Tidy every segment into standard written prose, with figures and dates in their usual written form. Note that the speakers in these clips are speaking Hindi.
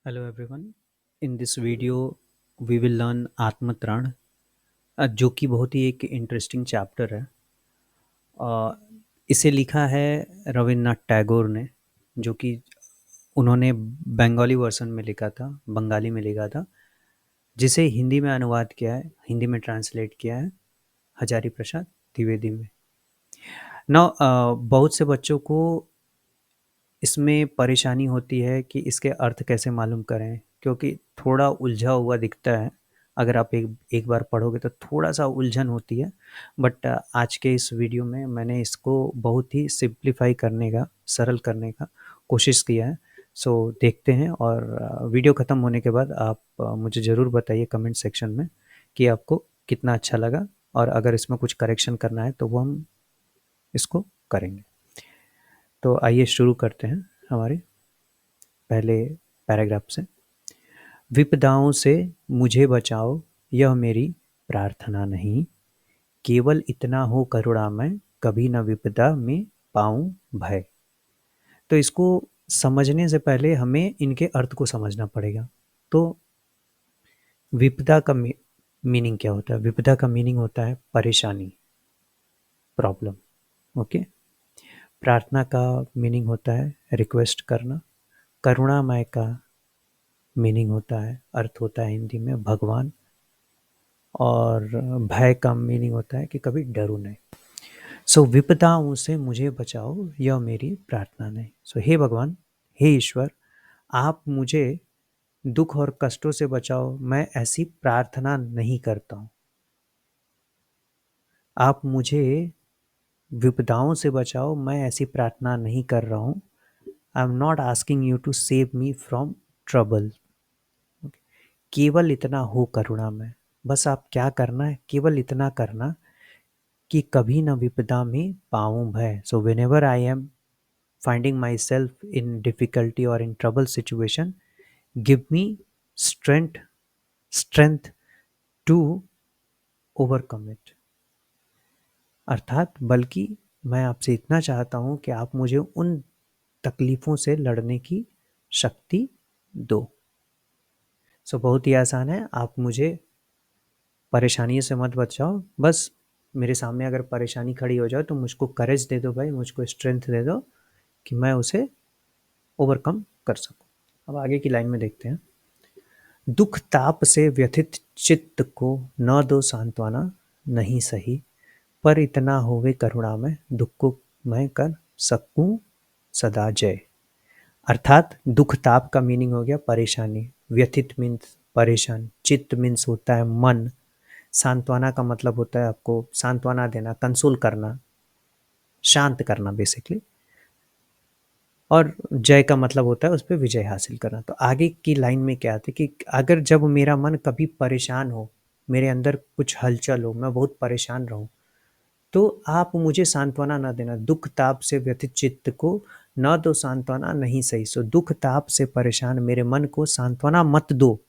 Hello everyone. In this video, we will learn आत्मतरण जो कि बहुत ही एक इंटरेस्टिंग चैप्टर है। अ, इसे लिखा है रविन्द्रनाथ टैगोर ने, जो कि उन्होंने बंगाली वर्सन में लिखा था, बंगाली में लिखा था, जिसे हिंदी में अनुवाद किया है, हिंदी में ट्रांसलेट किया है हजारी प्रसाद द्विवेदी में। बहुत से बच्चों को इसमें परेशानी होती है कि इसके अर्थ कैसे मालूम करें, क्योंकि थोड़ा उलझा हुआ दिखता है। अगर आप एक एक बार पढ़ोगे तो थोड़ा सा उलझन होती है, बट आज के इस वीडियो में मैंने इसको बहुत ही सिंप्लीफाई करने का, सरल करने का कोशिश किया है। सो देखते हैं, और वीडियो ख़त्म होने के बाद आप मुझे ज़रूर बताइए कमेंट सेक्शन में कि आपको कितना अच्छा लगा, और अगर इसमें कुछ करेक्शन करना है तो वो हम इसको करेंगे। तो आइए शुरू करते हैं हमारे पहले पैराग्राफ से। विपदाओं से मुझे बचाओ, यह मेरी प्रार्थना नहीं, केवल इतना हो करुणा मैं, कभी न विपदा में पाऊं भय। तो इसको समझने से पहले हमें इनके अर्थ को समझना पड़ेगा। तो विपदा का मीनिंग क्या होता है? विपदा का मीनिंग होता है परेशानी, प्रॉब्लम। ओके। प्रार्थना का मीनिंग होता है रिक्वेस्ट करना। करुणामय का मीनिंग होता है, अर्थ होता है हिंदी में भगवान। और भय का मीनिंग होता है कि कभी डरो नहीं। सो विपदाओं से मुझे बचाओ, यह मेरी प्रार्थना नहीं। सो हे भगवान, हे ईश्वर, आप मुझे दुख और कष्टों से बचाओ, मैं ऐसी प्रार्थना नहीं करता हूँ। आप मुझे विपदाओं से बचाओ, मैं ऐसी प्रार्थना नहीं कर रहा हूँ। I am not asking you to save me from trouble. केवल इतना हो करुणा में, बस आप क्या करना है, केवल इतना करना कि कभी न विपदा में पाऊं भय। So when ever I am finding myself in difficulty or in trouble situation, give me strength to overcome it। अर्थात बल्कि मैं आपसे इतना चाहता हूँ कि आप मुझे उन तकलीफ़ों से लड़ने की शक्ति दो। सो बहुत ही आसान है, आप मुझे परेशानियों से मत बचाओ, बस मेरे सामने अगर परेशानी खड़ी हो जाए तो मुझको करेज दे दो भाई, मुझको स्ट्रेंथ दे दो कि मैं उसे ओवरकम कर सकूं। अब आगे की लाइन में देखते हैं। दुख ताप से व्यथित चित्त को न दो सांत्वना, नहीं सही, पर इतना होवे करुणा में, दुख को मैं कर सकूं सदा जय। अर्थात दुख ताप का मीनिंग हो गया परेशानी, व्यथित मीन्स परेशान, चित्त मीन्स होता है मन, सांत्वना का मतलब होता है आपको सांत्वना देना, कंसोल करना, शांत करना बेसिकली, और जय का मतलब होता है उस पर विजय हासिल करना। तो आगे की लाइन में क्या आती है कि अगर जब मेरा मन कभी परेशान हो, मेरे अंदर कुछ हलचल हो, मैं बहुत परेशान रहूं, तो आप मुझे सांत्वना न देना। दुख ताप से व्यथित चित्त को न दो सांत्वना, नहीं सही। सो दुख ताप से परेशान मेरे मन को सांत्वना मत दो,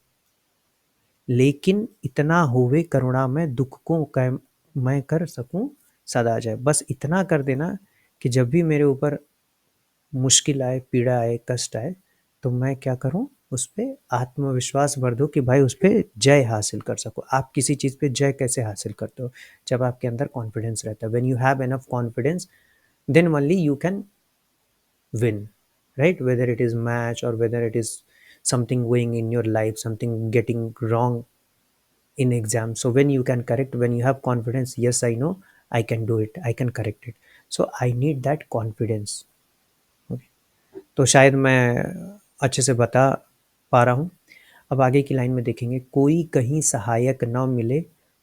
लेकिन इतना होवे करुणा में, दुख को मैं कर सकूं सदा जय। बस इतना कर देना कि जब भी मेरे ऊपर मुश्किल आए, पीड़ा आए, कष्ट आए, तो मैं क्या करूं, उस पर आत्मविश्वास भर दो कि भाई उस पर जय हासिल कर सको। आप किसी चीज़ पे जय कैसे हासिल करते हो? जब आपके अंदर कॉन्फिडेंस रहता है। When you have enough confidence, then only you can win, right? Whether it is match or whether it is something going in your life, something getting wrong in exam, so when you can correct, when you have confidence, yes I know I can do it, I can correct it, so I need that confidence। okay? तो शायद मैं अच्छे से बता पा रहा हूँ। अब आगे की लाइन में देखेंगे। कोई कहीं सहायक न मिले,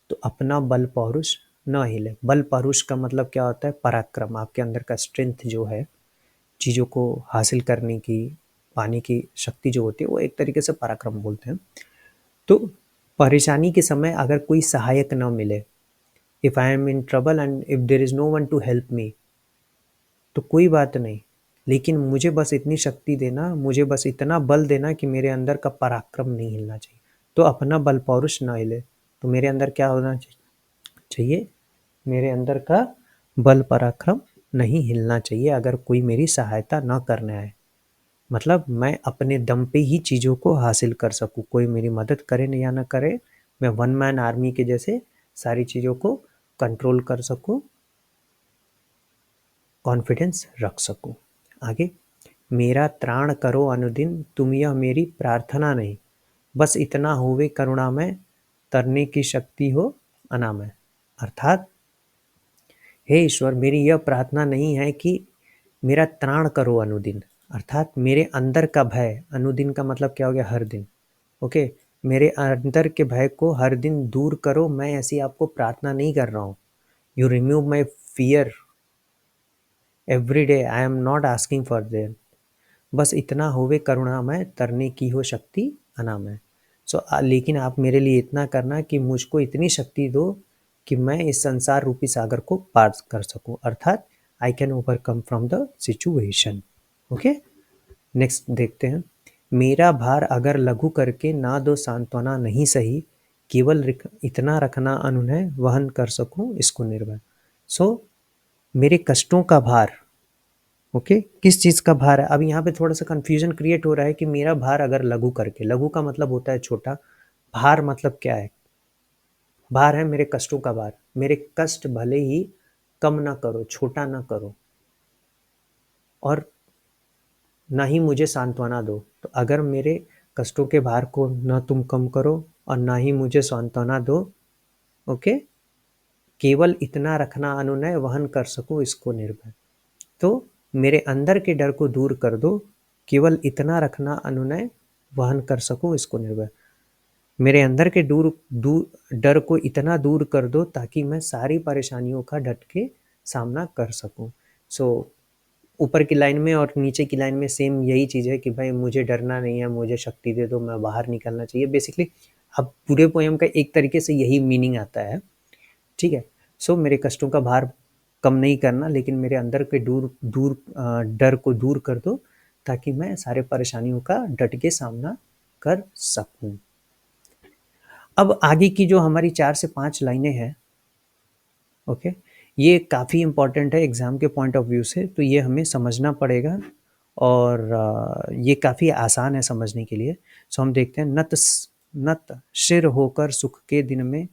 तो अपना बल पौरुष न हिले। बल पौरुष का मतलब क्या होता है? पराक्रम, आपके अंदर का स्ट्रेंथ जो है, चीज़ों को हासिल करने की, पाने की शक्ति जो होती है, वो एक तरीके से पराक्रम बोलते हैं। तो परेशानी के समय अगर कोई सहायक न मिले, if I am in trouble and if there is no one to help me, तो कोई बात नहीं, लेकिन मुझे बस इतनी शक्ति देना, मुझे बस इतना बल देना कि मेरे अंदर का पराक्रम नहीं हिलना चाहिए। तो अपना बल पौरुष न हिले, तो मेरे अंदर क्या होना चाहिए? मेरे अंदर का बल पराक्रम नहीं हिलना चाहिए अगर कोई मेरी सहायता न करने आए। मतलब मैं अपने दम पे ही चीज़ों को हासिल कर सकूँ, कोई मेरी मदद करे न या ना करे, मैं वन मैन आर्मी के जैसे सारी चीज़ों को कंट्रोल कर सकूँ, कॉन्फिडेंस रख सकूँ। आगे, मेरा त्राण करो अनुदिन, तुम यह मेरी प्रार्थना नहीं, बस इतना होवे करुणामय, तरने की शक्ति हो अनामय। अर्थात हे ईश्वर, मेरी यह प्रार्थना नहीं है कि मेरा त्राण करो अनुदिन, अर्थात मेरे अंदर का भय, अनुदिन का मतलब क्या हो गया, हर दिन। ओके, मेरे अंदर के भय को हर दिन दूर करो, मैं ऐसी आपको प्रार्थना नहीं कर रहा हूँ। You remove my fear every day, I am not asking for them, बस इतना होवे करुणामय, तरने की हो शक्ति अनामय। सो लेकिन आप मेरे लिए इतना करना कि मुझको इतनी शक्ति दो कि मैं इस संसार रूपी सागर को पार कर सकूं, अर्थात I can overcome from the situation. Okay, next देखते हैं। मेरा भार अगर लघु करके ना दो सांत्वना नहीं सही, केवल इतना रखना अनुनय, वहन कर सकूं इसको निर्भय। सो मेरे कष्टों का भार, ओके, किस चीज़ का भार है? अब यहाँ पे थोड़ा सा कंफ्यूजन क्रिएट हो रहा है कि मेरा भार अगर लघु करके, लघु का मतलब होता है छोटा, भार मतलब क्या है? भार है मेरे कष्टों का भार, मेरे कष्ट भले ही कम ना करो, छोटा ना करो, और ना ही मुझे सांत्वना दो। तो अगर मेरे कष्टों के भार को ना तुम कम करो और ना ही मुझे सांत्वना दो, ओके, केवल इतना रखना अनुनय, वहन कर सकूं इसको निर्भय। तो मेरे अंदर के डर को दूर कर दो, केवल इतना रखना अनुनय, वहन कर सकूं इसको निर्भय। मेरे अंदर के डर को इतना दूर कर दो ताकि मैं सारी परेशानियों का डट के सामना कर सकूं। सो ऊपर की लाइन में और नीचे की लाइन में सेम यही चीज़ है कि भाई मुझे डरना नहीं है, मुझे शक्ति दे दो, मैं बाहर निकलना चाहिए। बेसिकली अब पूरे पोएम का एक तरीके से यही मीनिंग आता है, ठीक है। सो मेरे कष्टों का भार कम नहीं करना, लेकिन मेरे अंदर के डर को दूर कर दो ताकि मैं सारे परेशानियों का डट के सामना कर सकूं। अब आगे की जो हमारी 4 से 5 लाइनें हैं, ओके, ये काफ़ी इम्पॉर्टेंट है एग्ज़ाम के पॉइंट ऑफ व्यू से, तो ये हमें समझना पड़ेगा और ये काफ़ी आसान है समझने के लिए। सो हम देखते हैं। नत शिर होकर सुख के दिन में,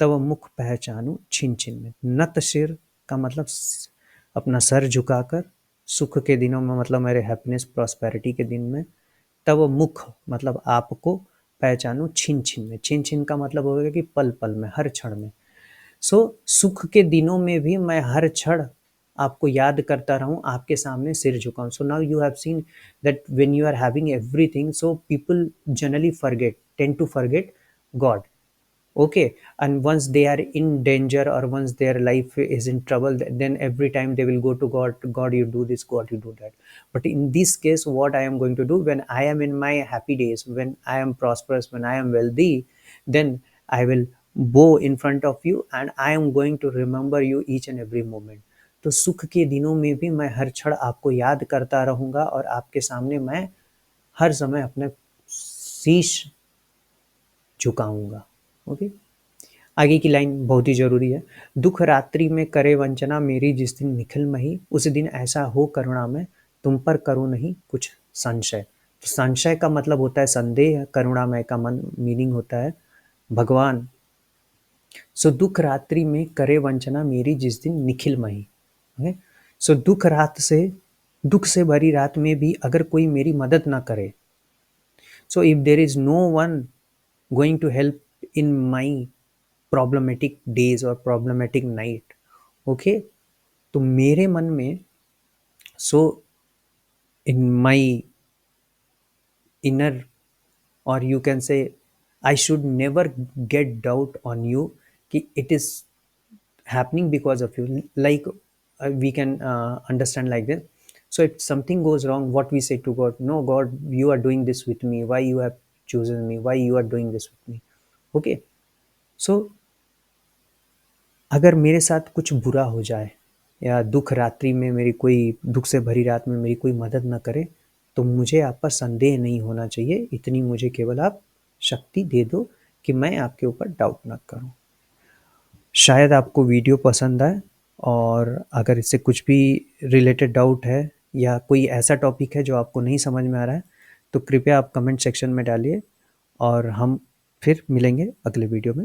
तब मुख पहचानूं छिन छिन में। नत शिर का मतलब अपना सर झुकाकर, सुख के दिनों में मतलब मेरे हैप्पीनेस प्रॉस्पेरिटी के दिन में, तब मुख मतलब आपको पहचानूं छिन छिन में। छिन छिन का मतलब होगा कि पल पल में, हर क्षण में। सो सुख के दिनों में भी मैं हर क्षण आपको याद करता रहूं, आपके सामने सिर झुकाऊं। So now you have seen that when you are having everything, so people generally tend to forget God, okay, and once they are in danger or once their life is in trouble, then every time they will go to God, God you do this, God you do that. But in this case, what I am going to do when I am in my happy days, when I am prosperous, when I am wealthy, then I will bow in front of you and I am going to remember you each and every moment. तो सुख के दिनों में भी मैं हर क्षण आपको याद करता रहूंगा और आपके सामने मैं हर समय अपने शीश झुकाऊंगा। ओके, आगे की लाइन बहुत ही जरूरी है। दुख रात्रि में करे वंचना, मेरी जिस दिन निखिल मही, उस दिन ऐसा हो करुणा में, तुम पर करूँ नहीं कुछ संशय। तो संशय का मतलब होता है संदेह, करुणामय का मीनिंग होता है भगवान। सो दुख रात्रि में करे वंचना, मेरी जिस दिन निखिल मही। सो दुख से भरी रात में भी अगर कोई मेरी मदद ना करे, so if there is no one going to help in my problematic days or problematic night, okay, तो मेरे मन में, so in my inner, or you can say I should never get doubt on you कि it is happening because of you, like we can understand like this. So if something goes wrong, what we say to God, no God, you are doing this with me, why you have chosen me, why you are doing this with me, okay. So अगर मेरे साथ कुछ बुरा हो जाए या दुख रात्रि में मेरी कोई, दुख से भरी रात में मेरी कोई मदद न करे, तो मुझे आप पर संदेह नहीं होना चाहिए, इतनी मुझे केवल आप शक्ति दे दो कि मैं आपके ऊपर डाउट ना करूं। शायद आपको वीडियो पसंद आए, और अगर इससे कुछ भी रिलेटेड डाउट है या कोई ऐसा टॉपिक है जो आपको नहीं समझ में आ रहा है, तो कृपया आप कमेंट सेक्शन में डालिए और हम फिर मिलेंगे अगले वीडियो में।